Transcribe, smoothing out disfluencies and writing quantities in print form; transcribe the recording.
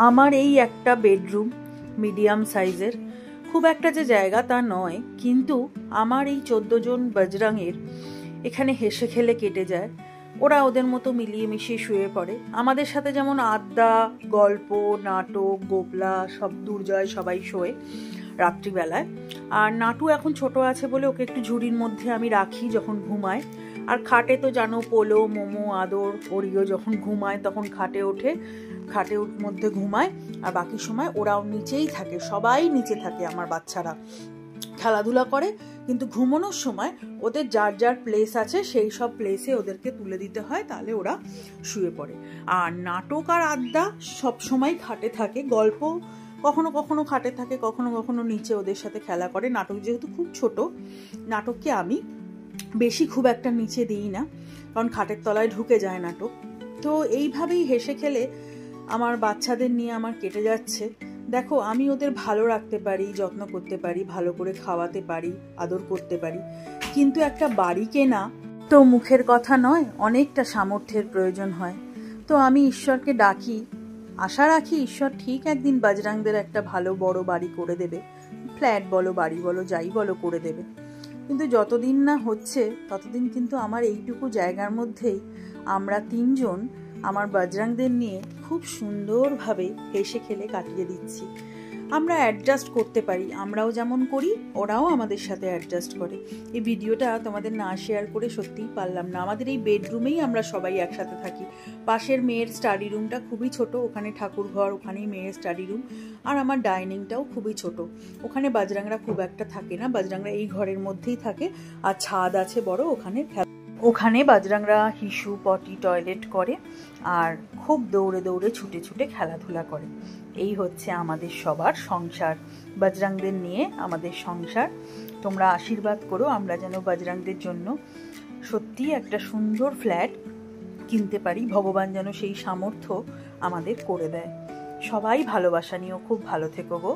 আমার এই একটা বেডরুম মিডিয়াম সাইজের, খুব একটা যে জায়গা তা নয়, কিন্তু আমার এই 14 জন বজরঙের এখানে হেসে খেলে কেটে যায়। ওরা ওদের মতো মিলিয়ে মিশিয়ে শুয়ে পড়ে। আমাদের সাথে যেমন আড্ডা, গল্প, নাটক, গোপলা, সব দুর্জয় সবাই শোয় রাত্রিবেলায়। আর নাটু এখন ছোট আছে বলে ওকে একটু ঝুড়ির মধ্যে আমি রাখি যখন ঘুমায়। আর খাটে তো জানো, পোলো, মোমো, আদর, ওরিও যখন ঘুমায় তখন খাটে ওঠে, খাটের মধ্যে ঘুমায়। আর বাকি সময় ওরাও নিচেই থাকে, সবাই নিচে থাকে। আমার বাচ্চারা খেলাধুলা করে, কিন্তু ঘুমানোর সময় ওদের যার যার প্লেস আছে সেই সব প্লেসে ওদেরকে তুলে দিতে হয়, তাহলে ওরা শুয়ে পড়ে। আর নাটক আর আড্ডা সব সময় খাটে থাকে, গল্প কখনো কখনো খাটে থাকে, কখনো কখনো নিচে ওদের সাথে খেলা করে। নাটক যেহেতু খুব ছোট, নাটককে আমি বেশি খুব একটা নিচে দিই না, কারণ খাটের তলায় ঢুকে যায় নাটক। তো এইভাবেই হেসে খেলে আমার বাচ্চাদের নিয়ে আমার কেটে যাচ্ছে। দেখো, আমি ওদের ভালো রাখতে পারি, যত্ন করতে পারি, ভালো করে খাওয়াতে পারি, আদর করতে পারি, কিন্তু একটা বাড়ি কেনা তো মুখের কথা নয়, অনেকটা সামর্থ্যের প্রয়োজন হয়। তো আমি ঈশ্বরকে ডাকি, আশা রাখি ঈশ্বর ঠিক একদিন বজরংদের একটা ভালো বড় বাড়ি করে দেবে, ফ্ল্যাট বলো, বাড়ি বলো, যাই বলো করে দেবে। কিন্তু যতদিন না হচ্ছে ততদিন কিন্তু আমার এইটুকু জায়গার মধ্যেই আমরা 3 জন আমার বজরংদের নিয়ে খুব সুন্দরভাবে হেসে খেলে কাটিয়ে দিচ্ছি। আমরা অ্যাডজাস্ট করতে পারি, আমরাও যেমন করি ওরাও আমাদের সাথে অ্যাডজাস্ট করে। এই ভিডিওটা তোমাদের না শেয়ার করে সত্যিই পারলাম না। আমাদের এই বেডরুমেই আমরা সবাই একসাথে থাকি। পাশের মেয়ের স্টাডি রুমটা খুবই ছোট, ওখানে ঠাকুর ঘর, ওখানেই মেয়ের স্টাডি রুম। আর আমার ডাইনিংটাও খুবই ছোট, ওখানে বজরংরা খুব একটা থাকে না, বজরংরা এই ঘরের মধ্যেই থাকে। আর ছাদ আছে বড়, ওখানে বজরংরা হিসু, পটি, টয়লেট করে আর খুব দৌড়ে দৌড়ে ছুটে ছুটে খেলাধুলা করে। এই হচ্ছে আমাদের সবার সংসার, বজরংদের নিয়ে আমাদের সংসার। তোমরা আশীর্বাদ করো আমরা যেন বজরংদের জন্য সত্যি একটা সুন্দর ফ্ল্যাট কিনতে পারি, ভগবান যেন সেই সামর্থ্য আমাদের করে দেয়। সবাই ভালোবাসা নিয়েও খুব ভালো থেকো গো।